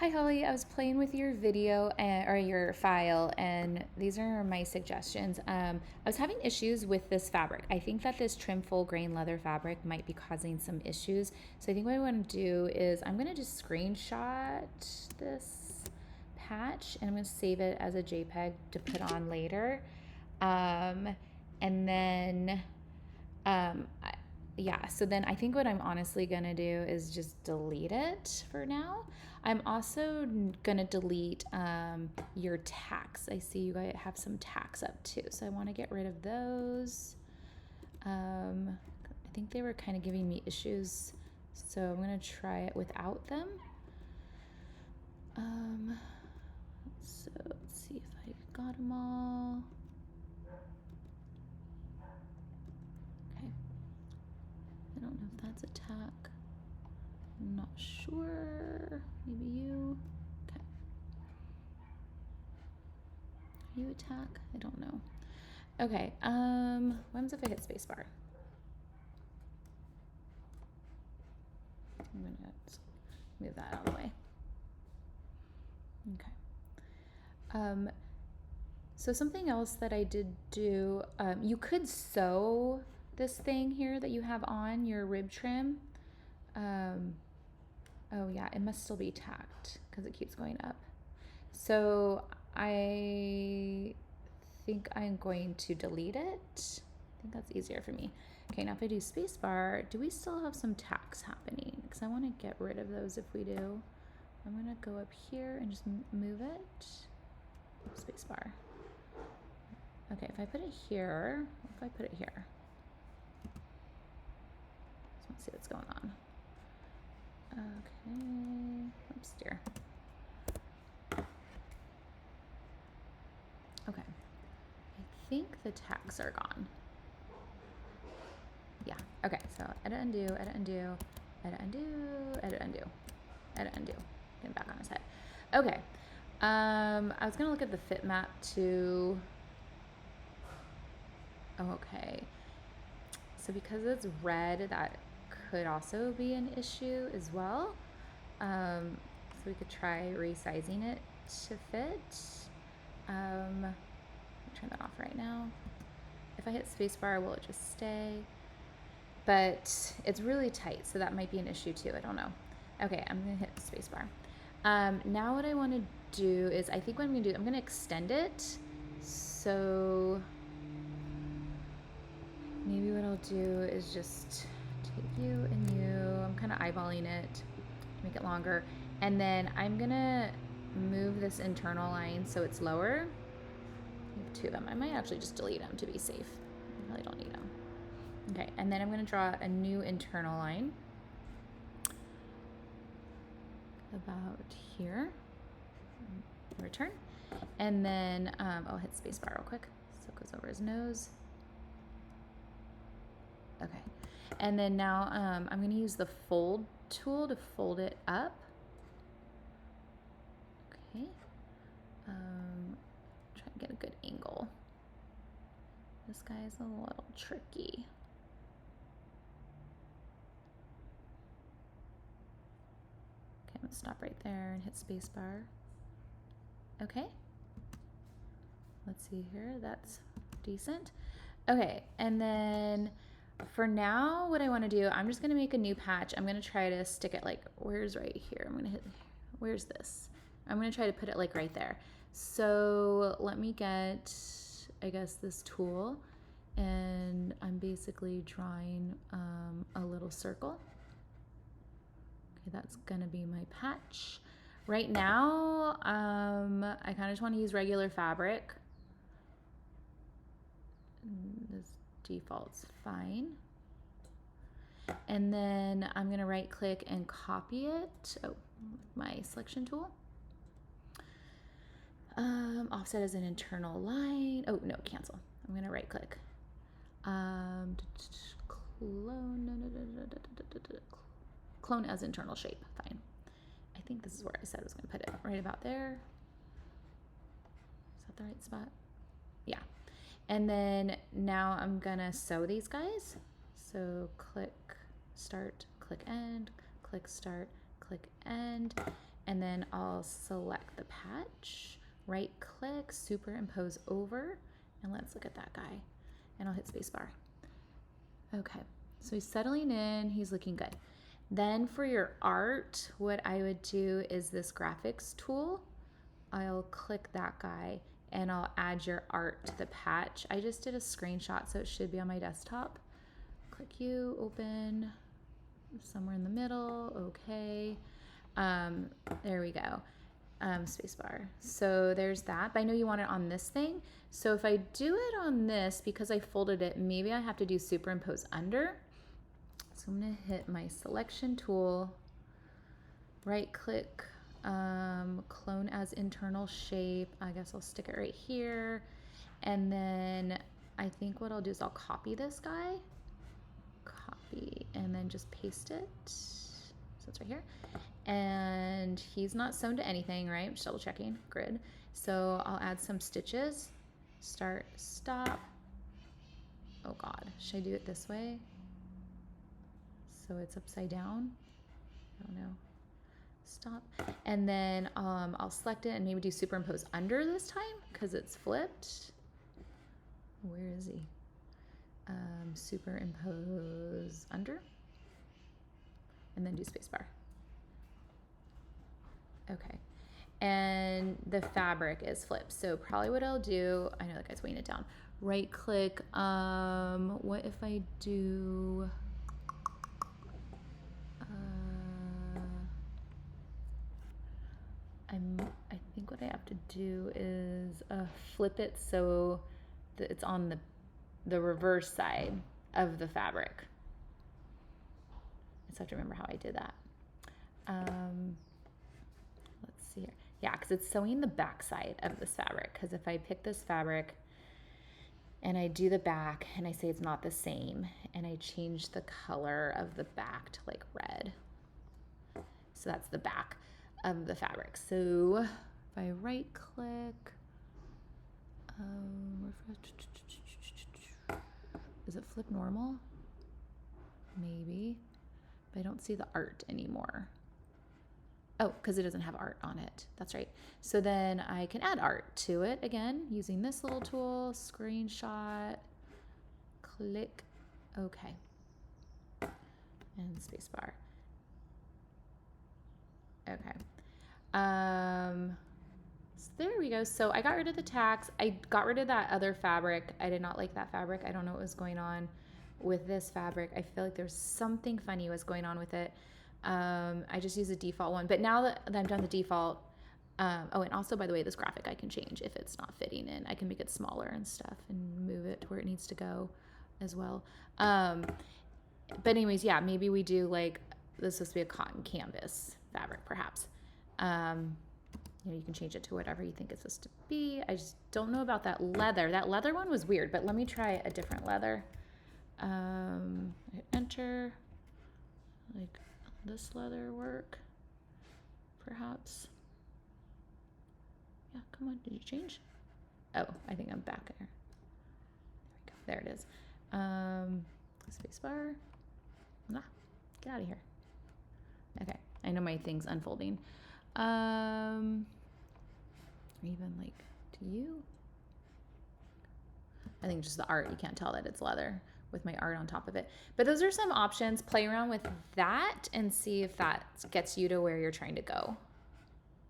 Hi Holly, I was playing with your video or your file, and these are my suggestions. I was having issues with this fabric. I think that this trim full grain leather fabric might be causing some issues. So I think what I want to do is I'm going to just screenshot this patch and I'm going to save it as a JPEG to put on later. And then yeah, so then I think what I'm honestly gonna do is just delete it for now. I'm also gonna delete your tacks. I see you guys have some tacks up too, so I want to get rid of those. I think they were kind of giving me issues, so I'm gonna try it without them. So let's see if I got them all. I don't know if that's a tack. I'm not sure. Maybe you. Okay. Are you a tack? I don't know. Okay. What happens if I hit spacebar? I'm gonna move that out of the way. Okay. So something else that I did do, you could sew this thing here that you have on your rib trim. Oh yeah, it must still be tacked because it keeps going up. So I think I'm going to delete it. I think that's easier for me. Okay, now if I do spacebar, do we still have some tacks happening? Because I want to get rid of those if we do. I'm gonna go up here and just move it. Spacebar. Okay, if I put it here, what if I put it here? Just want to see what's going on. Okay, oops, dear. Okay, I think the tacks are gone. Yeah, okay, so edit, undo, edit, undo, edit, undo, edit, undo, edit, undo. Getting back on his head. Okay, I was gonna look at the fit map too. Okay, so because it's red, that could also be an issue as well. So we could try resizing it to fit. Turn that off right now. If I hit spacebar, will it just stay? But it's really tight, so that might be an issue too. I don't know. Okay, I'm gonna hit spacebar. Now what I want to do is, I think what I'm gonna do, I'm gonna extend it. So maybe what I'll do is just take you and you. I'm kind of eyeballing it to make it longer. And then I'm gonna move this internal line so it's lower. I have two of them. I might actually just delete them to be safe. I really don't need them. Okay, and then I'm gonna draw a new internal line. About here. Return. And then I'll hit spacebar real quick so it goes over his nose. Okay, and then now I'm going to use the fold tool to fold it up. Okay, try to get a good angle. This guy is a little tricky. Okay, I'm going to stop right there and hit spacebar. Okay, let's see here, that's decent. Okay, and then for now, what I want to do, I'm just going to make a new patch. I'm going to try to stick it like, where's right here? I'm going to hit, where's this? I'm going to try to put it like right there. So let me get, I guess, this tool, and I'm basically drawing a little circle. Okay, that's going to be my patch. Right now, I kind of just want to use regular fabric. This default's fine. And then I'm gonna right click and copy it. Oh, my selection tool. Offset as an internal line. Oh no, cancel. I'm gonna right click. Clone as internal shape. Fine. I think this is where I said I was gonna put it. Right about there. Is that the right spot? Yeah. And then now I'm gonna sew these guys. So click start, click end, click start, click end. and then I'll select the patch, right click, superimpose over, and let's look at that guy. And I'll hit spacebar. Okay, so he's settling in, he's looking good. Then for your art, what I would do is this graphics tool. I'll click that guy and I'll add your art to the patch. I just did a screenshot, so it should be on my desktop. Click you, open, somewhere in the middle, okay. There we go, spacebar. So there's that, but I know you want it on this thing. So if I do it on this, because I folded it, maybe I have to do superimpose under. So I'm gonna hit my selection tool, right click, clone as internal shape. I guess I'll stick it right here. And then I think what I'll do is I'll copy this guy, copy, and then just paste it. So it's right here. And he's not sewn to anything, right? I'm just double checking, grid. So I'll add some stitches, start, stop. Oh God, should I do it this way? So it's upside down? I don't know. Stop. And then I'll select it and maybe do superimpose under this time because it's flipped. Where is he? Superimpose under. And then do spacebar. Okay. And the fabric is flipped. So probably what I'll do, I know that guy's weighing it down. Right click. What if I do... I think what I have to do is flip it so that it's on the reverse side of the fabric. I just have to remember how I did that. Let's see here. Yeah, because it's sewing the back side of this fabric. Because if I pick this fabric and I do the back and I say it's not the same and I change the color of the back to like red. So that's the back of the fabric. So if I right click, is it flip normal? Maybe, but I don't see the art anymore. Oh, because it doesn't have art on it. That's right. So then I can add art to it again using this little tool, screenshot, click, okay, and spacebar. Okay. So there we go. So I got rid of the tacks. I got rid of that other fabric. I did not like that fabric. I don't know what was going on with this fabric. I feel like there's something funny was going on with it. I just used a default one, but now that I'm done the default, oh, and also by the way, this graphic I can change if it's not fitting in. I can make it smaller and stuff and move it to where it needs to go as well. But anyways, yeah, maybe we do like, this is supposed to be a cotton canvas fabric perhaps. You know, you can change it to whatever you think it's supposed to be. I just don't know about that leather. That leather one was weird, but let me try a different leather. Hit enter. Like this leather work, perhaps. Yeah, come on, did you change? Oh, I think I'm back there. There we go, there it is. Spacebar. Ah, get out of here. Okay, I know my thing's unfolding. Even like to you. I think just the art, you can't tell that it's leather with my art on top of it. But those are some options. Play around with that and see if that gets you to where you're trying to go.